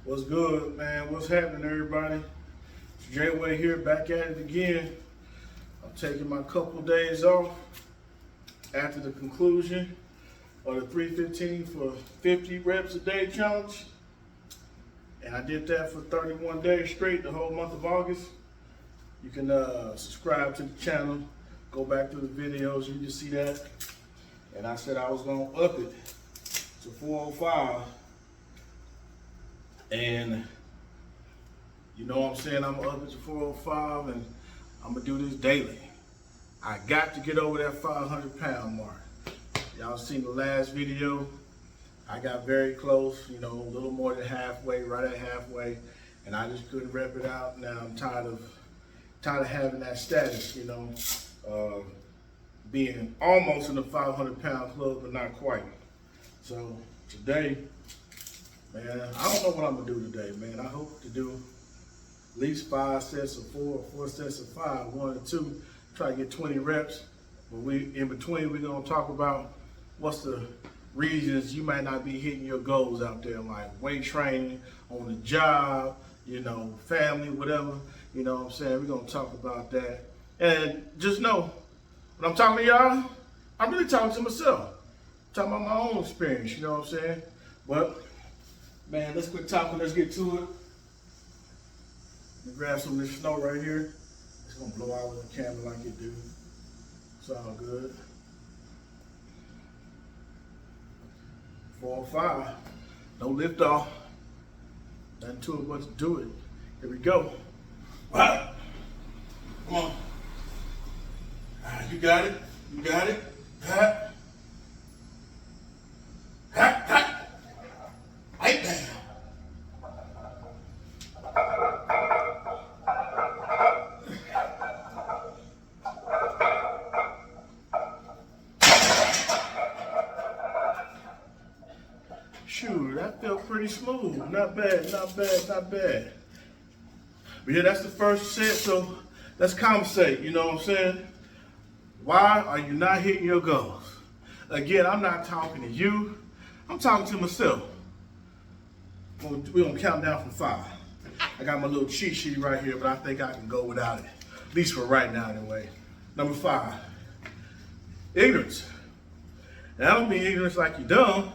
What's good, man? What's happening, everybody? It's J-Way here, back at it again. I'm taking my couple days off after the conclusion of the 315 for 50 reps a day challenge. And I did that for 31 days straight, the whole month of August. You can subscribe to the channel, go back through the videos, you can see that. And I said I was gonna up it to 405. And you know what I'm saying, I'm up it to 405 and I'm gonna do this daily. I got to get over that 500 pound mark. Y'all seen the last video. I got very close, you know, a little more than halfway, right at halfway, and I just couldn't rep it out. Now I'm tired of having that status, you know, being almost in the 500 pound club, but not quite. So today, man, I don't know what I'm gonna do today, man. I hope to do at least 5 sets of 4 or 4 sets of 5, 1 or 2, try to get 20 reps. But in between, we're gonna talk about what's the reasons you might not be hitting your goals out there, like weight training, on the job, you know, family, whatever, you know what I'm saying? We're gonna talk about that. And just know, when I'm talking to y'all, I'm really talking to myself. I'm talking about my own experience, you know what I'm saying? But, man, let's quit talking, let's get to it. Let me grab some of this snow right here. It's gonna blow out with the camera like it do. It's all good. 405, no lift off. Nothing to it but to do it. Here we go. Wow. Come on. You got it. You got it. Ha. Ha. Ha. Right down. Shoot, that felt pretty smooth. Not bad, not bad, not bad. But yeah, that's the first set, so let's conversate, you know what I'm saying? Why are you not hitting your goals? Again, I'm not talking to you, I'm talking to myself. We're gonna count down from 5. I got my little cheat sheet right here, but I think I can go without it. At least for right now anyway. Number 5, ignorance. And I don't mean ignorance like you're dumb.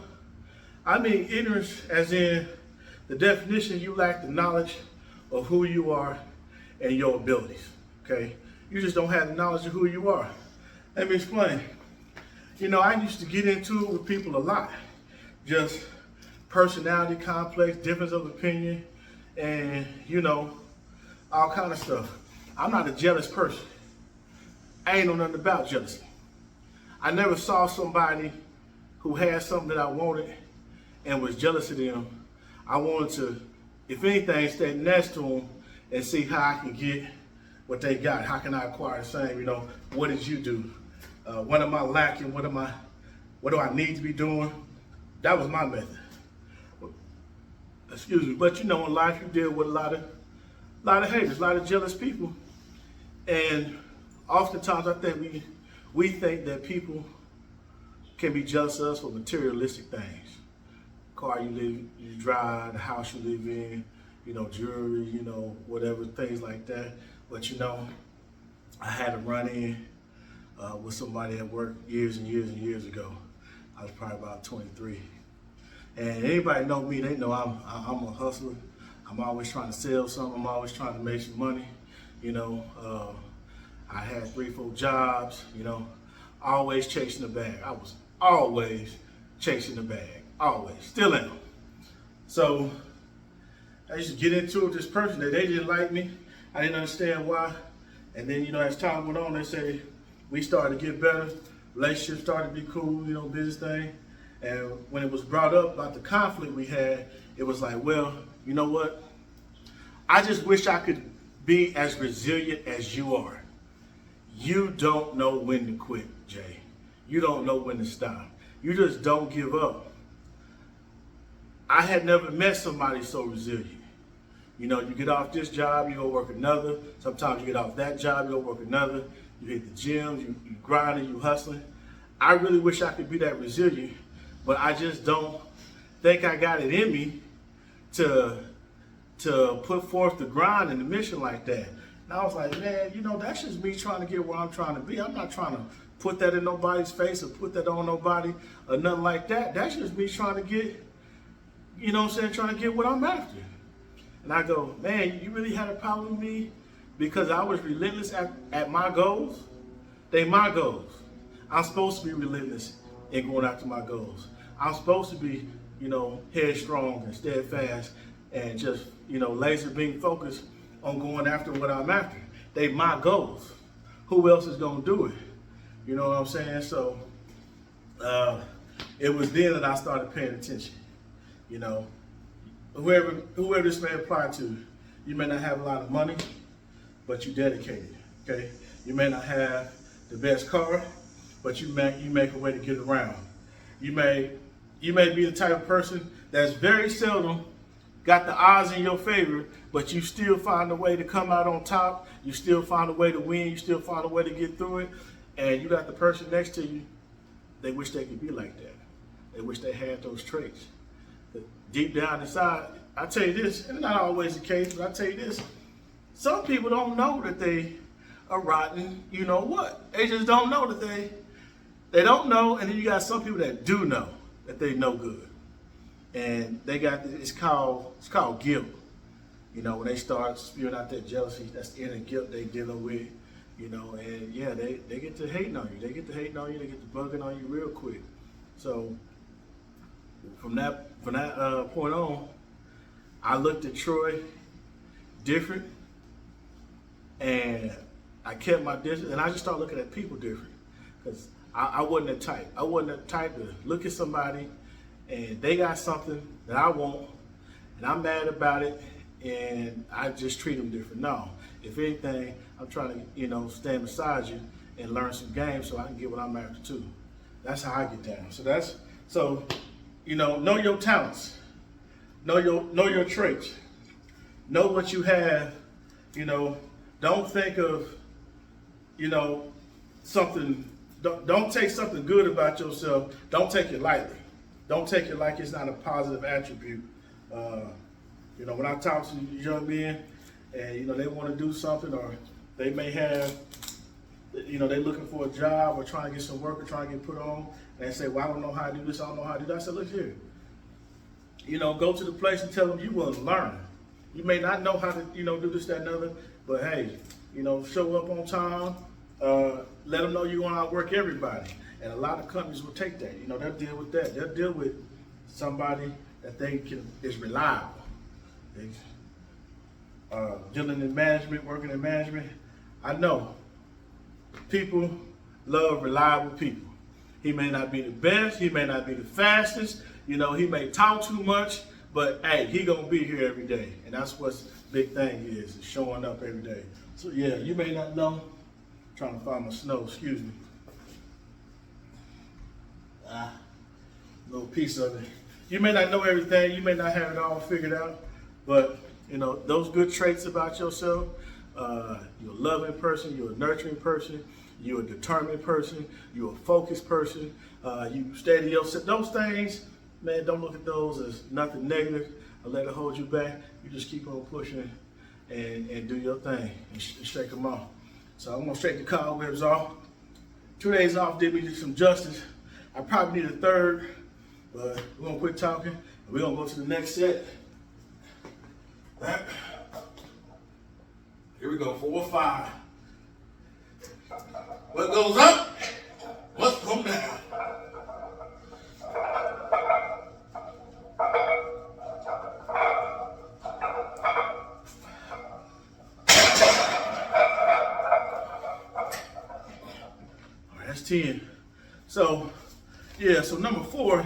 I mean ignorance as in the definition, you lack the knowledge of who you are and your abilities, okay? You just don't have the knowledge of who you are. Let me explain. You know, I used to get into it with people a lot. Just personality complex, difference of opinion, and you know, all kind of stuff. I'm not a jealous person. I ain't know nothing about jealousy. I never saw somebody who had something that I wanted and was jealous of them. I wanted to, if anything, stand next to them and see how I can get what they got. How can I acquire the same? You know, what did you do? What am I lacking? What do I need to be doing? That was my method. Excuse me, but you know, in life you deal with a lot of haters, a lot of jealous people, and oftentimes I think we think that people can be jealous of us for materialistic things. Car you drive, the house you live in, you know, jewelry, you know, whatever, things like that. But you know, I had a run-in with somebody at work years and years and years ago. I was probably about 23. And anybody know me, they know I'm a hustler. I'm always trying to sell something. I'm always trying to make some money. You know, I had 3, 4 jobs, you know, always chasing the bag. I was always chasing the bag. Always, still am. So I used to get into it with this person that they didn't like me. I didn't understand why. And then, you know, as time went on, they say we started to get better. Relationships started to be cool, you know, business thing. And when it was brought up about the conflict we had, it was like, well, you know what? I just wish I could be as resilient as you are. You don't know when to quit, Jay. You don't know when to stop. You just don't give up. I had never met somebody so resilient. You know, you get off this job, you go work another. Sometimes you get off that job, you go work another. You hit the gym, you grinding, you hustling. I really wish I could be that resilient, but I just don't think I got it in me to to put forth the grind and the mission like that. And I was like, man, that's just me trying to get where I'm trying to be. I'm not trying to put that in nobody's face or put that on nobody or nothing like that. That's just me trying to get, trying to get what I'm after. And I go, man, you really had a problem with me because I was relentless at my goals? They my goals. I'm supposed to be relentless in going after my goals. I'm supposed to be, headstrong and steadfast and just, laser beam focused on going after what I'm after. They my goals. Who else is gonna do it? You know what I'm saying? So it was then that I started paying attention. Whoever this may apply to, you may not have a lot of money, but you dedicated. Okay, you may not have the best car, but you make a way to get around. You may be the type of person that's very seldom got the odds in your favor, but you still find a way to come out on top. You still find a way to win. You still find a way to get through it. And you got the person next to you, they wish they could be like that. They wish they had those traits. But deep down inside, I tell you this, and it's not always the case, but I tell you this, some people don't know that they are rotten, you know what? They just don't know that they don't know, and then you got some people that do know that they know good. And they got, it's called guilt. When they start spewing out that jealousy, that's the inner guilt they dealing with, and yeah, they get to hating on you. They get to hating on you, they get to bugging on you real quick. So from that point on, I looked at Troy different, and I kept my distance, and I just started looking at people different, because I wasn't the type. I wasn't the type to look at somebody and they got something that I want, and I'm mad about it, and I just treat them different. No, if anything, I'm trying to, stand beside you and learn some games so I can get what I'm after too. That's how I get down. So know your talents, know your traits, know what you have. Don't think of, something. Don't take something good about yourself. Don't take it lightly. Don't take it like it's not a positive attribute. When I talk to young men and, they want to do something, or they may have, they're looking for a job or trying to get some work or trying to get put on, and they say, well, I don't know how to do this, I don't know how to do that. I said, look here, go to the place and tell them you want to learn. You may not know how to, do this, that, and other, but hey, show up on time, let them know you want to outwork everybody. And a lot of companies will take that. They'll deal with that. They'll deal with somebody that is reliable. Dealing in management, working in management, I know people love reliable people. He may not be the best, he may not be the fastest, he may talk too much, but hey, he gonna be here every day. And that's what's big thing is showing up every day. So yeah, you may not know. I'm trying to find my snow, excuse me. Little piece of it. You may not know everything, you may not have it all figured out, but those good traits about yourself, you're a loving person, you're a nurturing person, you're a determined person, you're a focused person, you stay to yourself. Those things, man, don't look at those as nothing negative or let it hold you back. You just keep on pushing and do your thing and shake them off. So I'm gonna shake the cobwebs off. 2 days off did me some justice. I probably need a third, but we're gonna quit talking and we're gonna go to the next set. Here we go, 4 or 5. What goes up must come down. All right, that's 10. So, yeah, so number 4,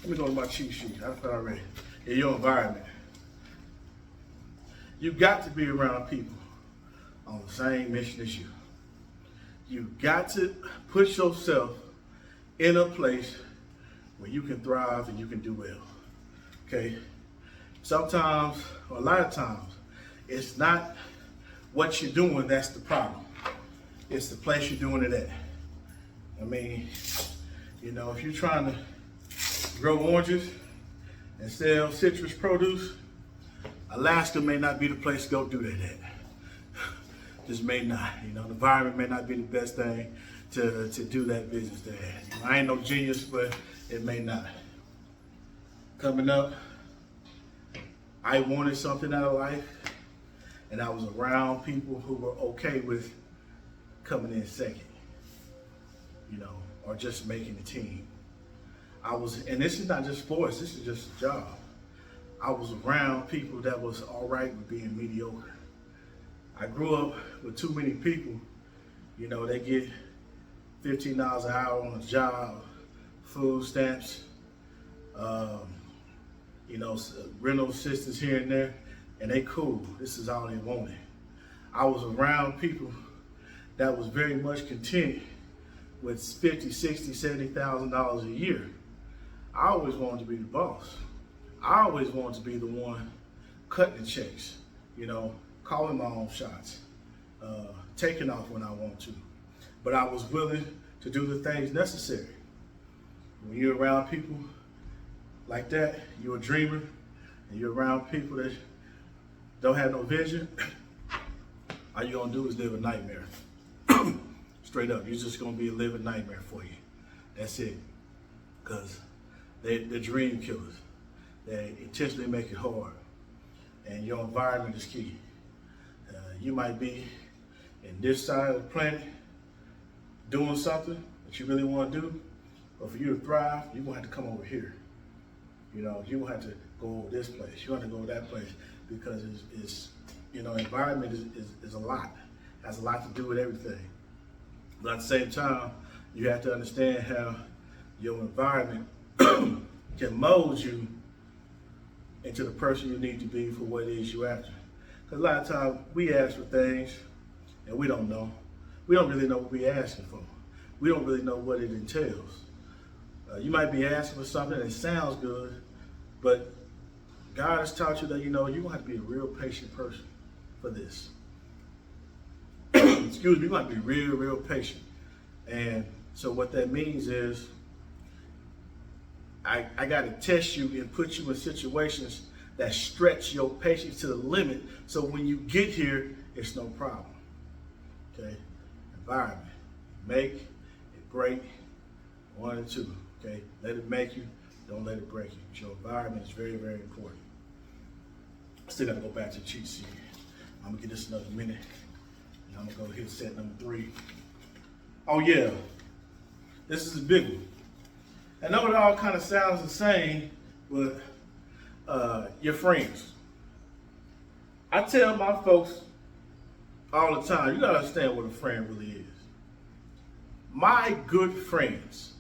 let me go to my cheat sheet. I felt already. In your environment. You got to be around people on the same mission as you. You got to put yourself in a place where you can thrive and you can do well. Okay? Sometimes, or a lot of times, it's not what you're doing that's the problem. It's the place you're doing it at. I mean, if you're trying to grow oranges and sell citrus produce, Alaska may not be the place to go do that at. Just may not. You know, the environment may not be the best thing to do that business there. I ain't no genius, but it may not. Coming up, I wanted something out of life, and I was around people who were okay with coming in second, you know, or just making the team. And this is not just sports, this is just a job. I was around people that was all right with being mediocre. I grew up with too many people, you know, they get $15 an hour on a job, food stamps, you know, rental assistance here and there, and they cool. This is all they wanted. I was around people that was very much content with $50, $60, $70,000 a year. I always wanted to be the boss. I always wanted to be the one cutting the checks, you know, calling my own shots, taking off when I want to. But I was willing to do the things necessary. When you're around people like that, you're a dreamer, and you're around people that don't have no vision, all you're gonna do is live a nightmare. Straight up, you're just gonna be a living nightmare for you. That's it. Because they're dream killers. They intentionally make it hard. And your environment is key. You might be in this side of the planet doing something that you really want to do, but for you to thrive, you're gonna have to come over here. You know, you gonna have to go over this place. You want to go to that place because it's you know, environment is a lot. It has a lot to do with everything. But at the same time, you have to understand how your environment can mold you into the person you need to be for what it is you're after. Because a lot of times we ask for things and we don't know. We don't really know what we're asking for. We don't really know what it entails. You might be asking for something that sounds good, but God has taught you that, you know, you're going to have to be a real patient person for this. Excuse me, you're going to be real patient. And so what that means is I got to test you and put you in situations that stretch your patience to the limit, so when you get here, it's no problem. Okay? Environment. Make it break, 1 and 2. Okay? Let it make you, don't let it break you. Your environment is very important. I still got to go back to the cheat sheet. I'm going to give this another minute, and I'm going to go hit set number 3. Oh yeah, this is a big one. I know it all kind of sounds the same, but your friends. I tell my folks all the time, you gotta understand what a friend really is. My good friends,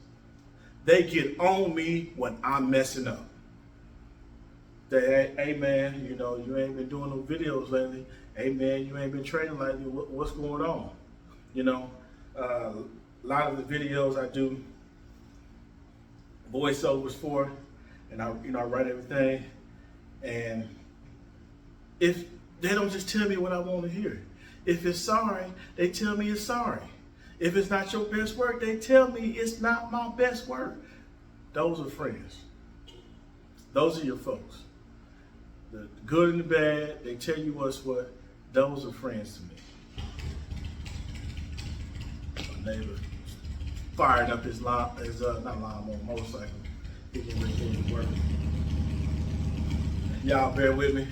they get on me when I'm messing up. They, hey man, you know, you ain't been doing no videos lately. Hey man, you ain't been training lately. What's going on? You know, a lot of the videos I do voiceovers for, and I write everything. And if they don't just tell me what I want to hear. If it's sorry, they tell me it's sorry. If it's not your best work, they tell me it's not my best work. Those are friends. Those are your folks. The good and the bad, they tell you what's what. Those are friends to me. My neighbor firing up his motorcycle. He can really get to work. Y'all bear with me.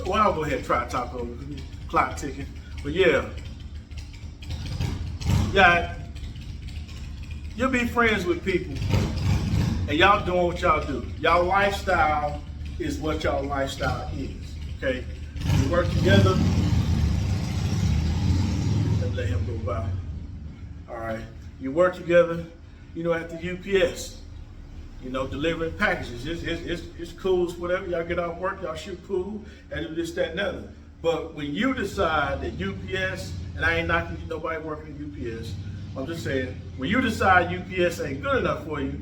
Well, I'll go ahead and try to talk over the clock ticking. But yeah, you'll be friends with people and y'all doing what y'all do. Y'all lifestyle is what y'all lifestyle is, okay? You work together. Let him go by. All right, you work together, you know, at the UPS. You know, delivering packages. It's cool, it's whatever. Y'all get off work, y'all shoot pool, and do this, that, and other. But when you decide that UPS, and I ain't knocking nobody working at UPS, I'm just saying, when you decide UPS ain't good enough for you,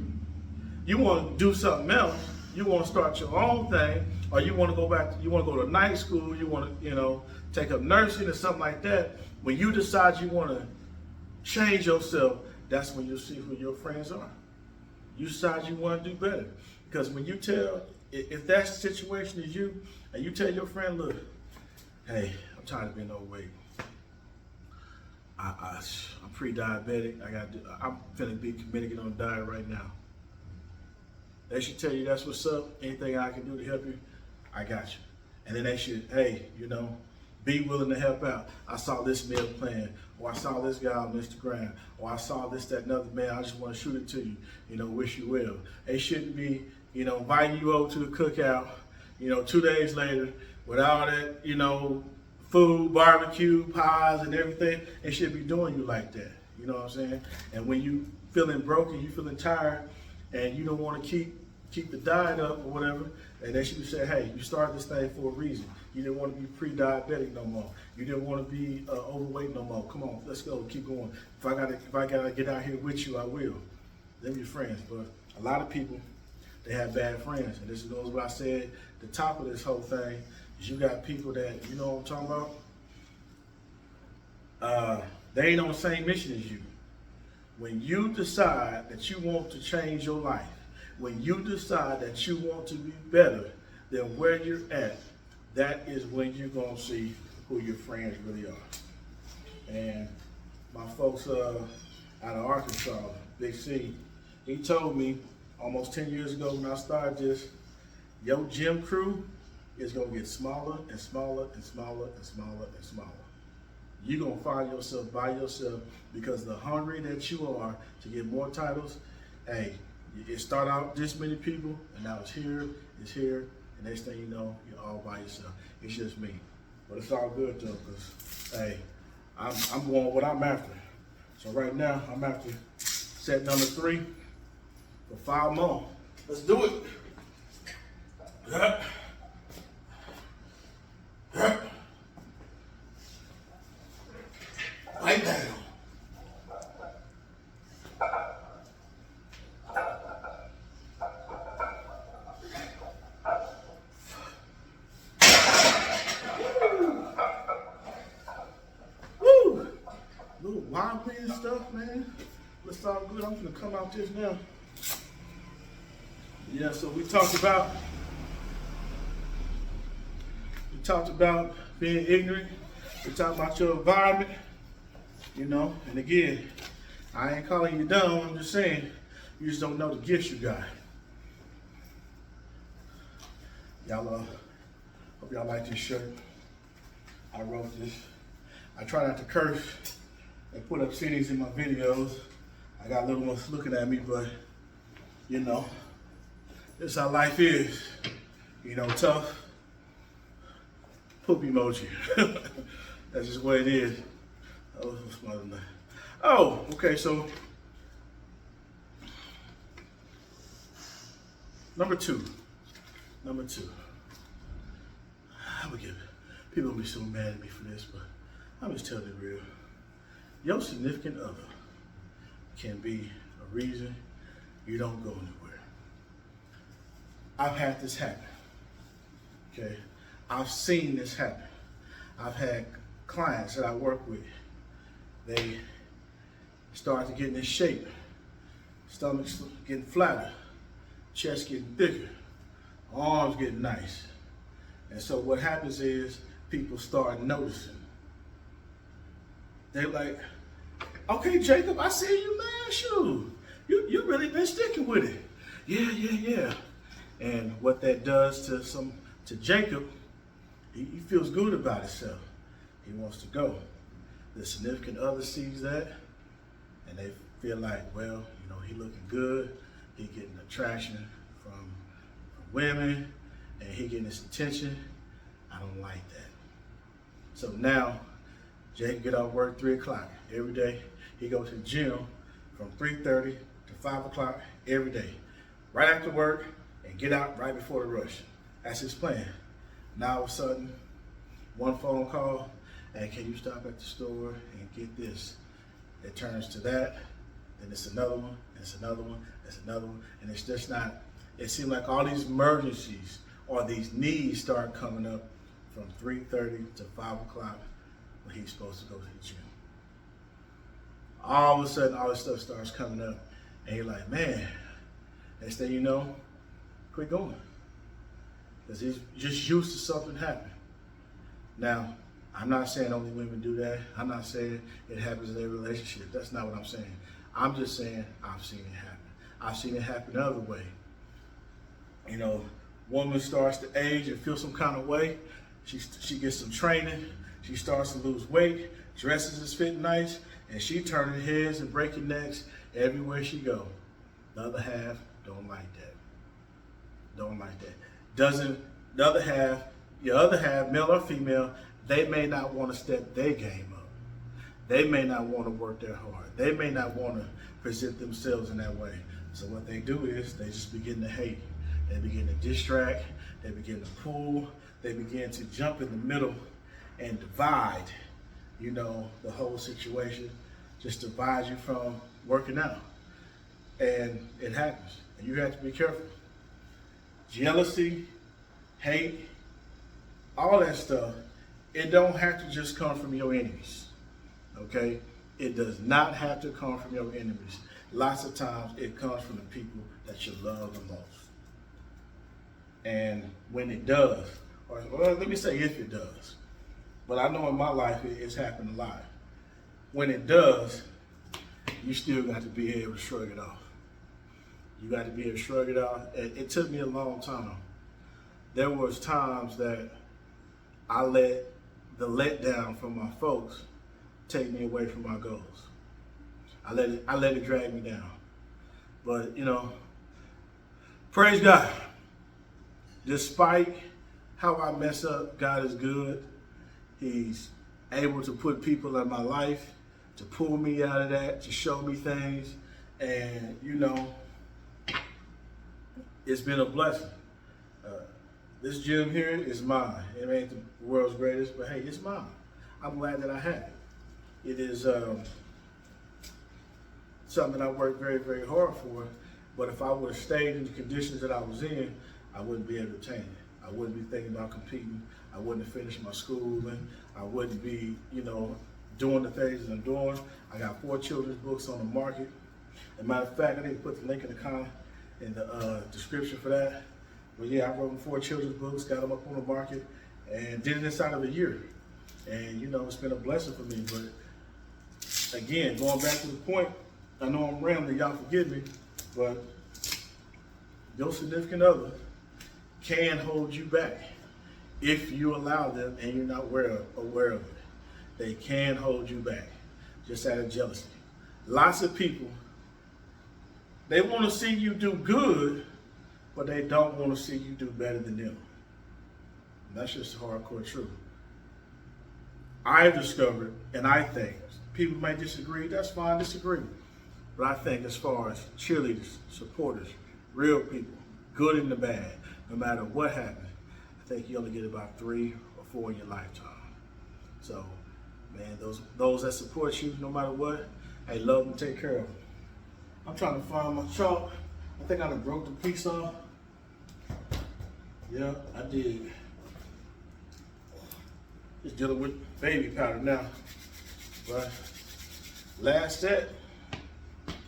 you want to do something else, you want to start your own thing, or you want to go back, you want to go to night school, you want to, you know, take up nursing or something like that. When you decide you want to change yourself, that's when you'll see who your friends are. You decide you want to do better. Because when you tell if that situation is you, and you tell your friend, look, hey, I'm tired of being overweight. I'm pre-diabetic. I'm finna be committed to get on a diet right now. They should tell you that's what's up. Anything I can do to help you, I got you. And then they should, hey, be willing to help out. I saw this meal plan, or I saw this guy on Instagram, or I saw this, that, another man. I just want to shoot it to you. Wish you well. They shouldn't be, inviting you over to the cookout, 2 days later with all that, food, barbecue, pies, and everything. They should be doing you like that. You know what I'm saying? And when you feeling broken, you feeling tired, and you don't want to keep the diet up or whatever, and they should be saying, hey, you started this thing for a reason. You didn't want to be pre-diabetic no more. You didn't want to be overweight no more. Come on, let's go, keep going. If I gotta get out here with you, I will. Them your friends. But a lot of people, they have bad friends, and this goes what I said at the top of this whole thing. Is you got people that, you know what I'm talking about? They ain't on the same mission as you. When you decide that you want to change your life, when you decide that you want to be better than where you're at, that is when you're going to see who your friends really are. And my folks out of Arkansas, Big C, he told me almost 10 years ago when I started this, your gym crew is going to get smaller and smaller and smaller and smaller and smaller. You're going to find yourself by yourself because the hungry that you are to get more titles, hey, it start out this many people, and now it's here, and next thing you know, you're all by yourself. It's just me. But it's all good though, because, hey, I'm going what I'm after. So right now, I'm after set number 3 for 5 more. Let's do it. Yeah. Yeah. Right down. Woo! Little wobbly and stuff, man. Looks all good. I'm gonna come out this now. Yeah, so we talked about being ignorant. We talked about your environment. And again, I ain't calling you dumb, I'm just saying, you just don't know the gifts you got. Y'all, hope y'all like this shirt. I wrote this. I try not to curse and put obscenities in my videos. I got little ones looking at me, but, this is how life is. Tough. Poop emoji. That's just what it is. Oh, okay, so number two. I would give people will be so mad at me for this, but I'm just telling you real. Your significant other can be a reason you don't go anywhere. I've had this happen. Okay, I've seen this happen. I've had clients that I work with. They start to get in shape, stomachs getting flatter, chest getting thicker, arms getting nice. And so what happens is people start noticing. They're like, okay, Jacob, I see you, man, shoot. You really been sticking with it. Yeah. And what that does to Jacob, he feels good about himself. He wants to go. The significant other sees that, and they feel like, well, he looking good, he getting attraction from women, and he getting his attention. I don't like that. So now, Jake get off work 3 o'clock every day. He goes to the gym from 3:30 to 5 o'clock every day, right after work, and get out right before the rush. That's his plan. Now all of a sudden, one phone call, hey, can you stop at the store and get this? It turns to that, then it's another one, and it's another one, it's another one, and it's just not, it seems like all these emergencies or these needs start coming up from 3:30 to 5 o'clock when he's supposed to go to the gym. All of a sudden, all this stuff starts coming up, and you're like, man, next thing you know, quit going. because he's just used to something happening. Now, I'm not saying only women do that. I'm not saying it happens in every relationship. That's not what I'm saying. I'm just saying I've seen it happen. I've seen it happen the other way. You know, woman starts to age and feel some kind of way. She gets some training. She starts to lose weight. Dresses is fitting nice, and she turning heads and breaking necks everywhere she go. The other half don't like that. Don't like that. Your other half, male or female, they may not want to step their game up. They may not want to work their hard. They may not want to present themselves in that way. So what they do is they just begin to hate. They begin to distract. They begin to pull. They begin to jump in the middle and divide, you know, the whole situation. Just divide you from working out. And it happens. And you have to be careful. Jealousy, hate, all that stuff, it don't have to just come from your enemies, okay? It does not have to come from your enemies. Lots of times it comes from the people that you love the most. And when it does, or well, let me say if it does, but I know in my life it's happened a lot. When it does, you still got to be able to shrug it off. You got to be able to shrug it off. It took me a long time. There was times that I let the letdown from my folks take me away from my goals. I let it drag me down. But you know, praise God. Despite how I mess up, God is good. He's able to put people in my life to pull me out of that, to show me things, and you know, it's been a blessing. This gym here is mine. It ain't the world's greatest, but hey, it's mine. I'm glad that I have it. It is something I worked very, very hard for, but if I would have stayed in the conditions that I was in, I wouldn't be able to attain it. I wouldn't be thinking about competing. I wouldn't have finished my schooling. I wouldn't be, you know, doing the things that I'm doing. I got 4 children's books on the market. As a matter of fact, I need to put the link in the comment in the description for that. But yeah, I wrote 4 children's books, got them up on the market, and did it inside of a year. And you know, it's been a blessing for me. But again, going back to the point, I know I'm rambling, y'all forgive me, but your significant other can hold you back if you allow them and you're not aware of it. They can hold you back, just out of jealousy. Lots of people, they want to see you do good, but they don't want to see you do better than them. And that's just hardcore truth. I've discovered, and I think, people may disagree, that's fine, disagree. But I think as far as cheerleaders, supporters, real people, good and the bad, no matter what happens, I think you only get about 3 or 4 in your lifetime. So, man, those that support you, no matter what, hey, love them, take care of them. I'm trying to find my chalk. I think I done broke the piece off. Yeah, I did. Just dealing with baby powder now. But last set,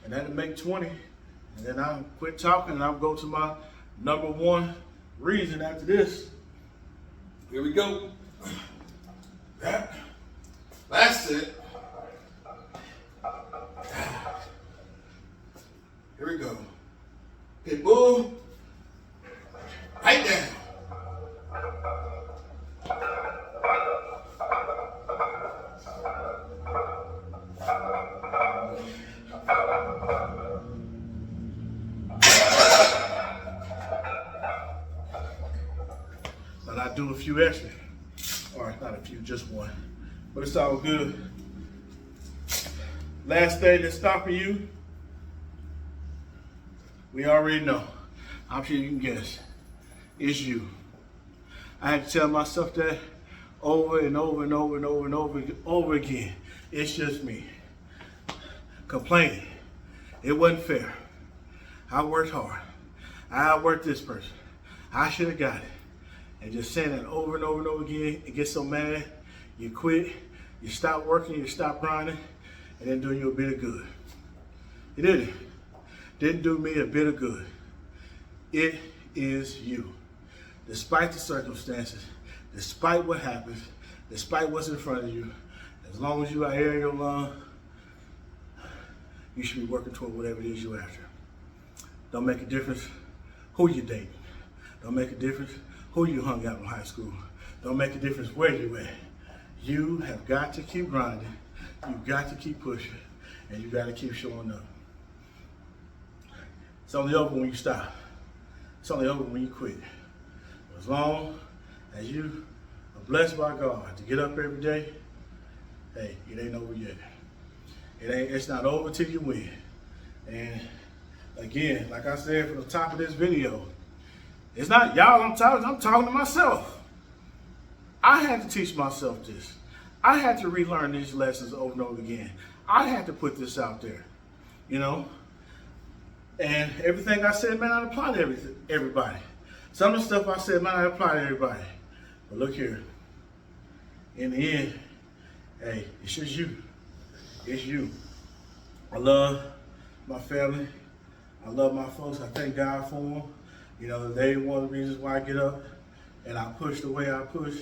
and that'll make 20. And then I'll quit talking and I'll go to my number 1 reason after this. Here we go. That last set. Here we go. Pitbull. Right down. And I do a few extra, or not a few, just 1, but it's all good. Last thing that's stopping you, we already know. I'm sure you can guess. It's you. I had to tell myself that over and over and over and over and over again. It's just me. Complaining. It wasn't fair. I worked hard. I outworked this person. I should have got it. And just saying that over and over and over again, it gets so mad, you quit, you stop working, you stop grinding, and then doing you a bit of good. It didn't. Didn't do me a bit of good. It is you. despite the circumstances, despite what happens, despite what's in front of you, as long as you are air in your lung, you should be working toward whatever it is you're after. Don't make a difference who you dating. Don't make a difference who you hung out in high school. Don't make a difference where you at. You have got to keep grinding. You've got to keep pushing. And you got to keep showing up. It's only over when you stop. It's only over when you quit. As long as you are blessed by God to get up every day, hey, it ain't over yet. It's not over till you win. And again, like I said from the top of this video, it's not y'all I'm talking to myself. I had to teach myself this. I had to relearn these lessons over and over again. I had to put this out there, you know? And everything I said may not apply to everybody. Some of the stuff I said might not apply to everybody. But look here. In the end, hey, it's just you. It's you. I love my family. I love my folks. I thank God for them. You know, they one of the reasons why I get up and I push the way I push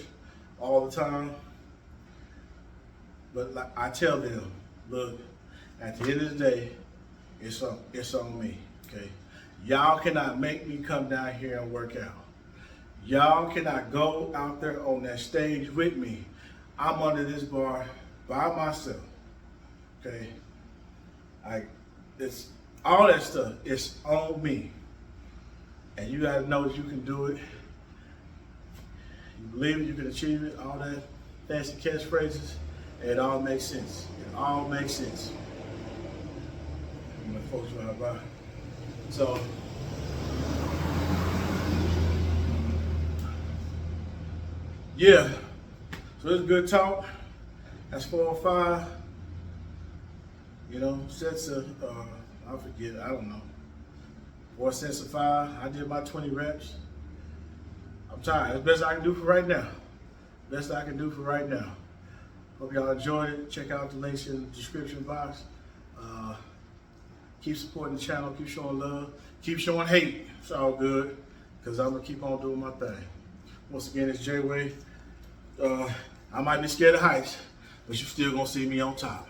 all the time. But like I tell them, look, at the end of the day, it's on me, okay? Y'all cannot make me come down here and work out. Y'all cannot go out there on that stage with me. I'm under this bar by myself, okay? It's all that stuff, it's on me. And you gotta know that you can do it. You believe it, you can achieve it, all that fancy catchphrases, it all makes sense. It all makes sense. When folks ride by. So, yeah. So it's good talk. That's 405. You know, sets of, I forget, I don't know. 4 sets of 5. I did my 20 reps. I'm tired. That's the best I can do for right now. Best I can do for right now. Hope y'all enjoyed it. Check out the links in the description box. Keep supporting the channel. Keep showing love. Keep showing hate. It's all good. Because I'm going to keep on doing my thing. Once again, it's J-Way. I might be scared of heights, but you still going to see me on top.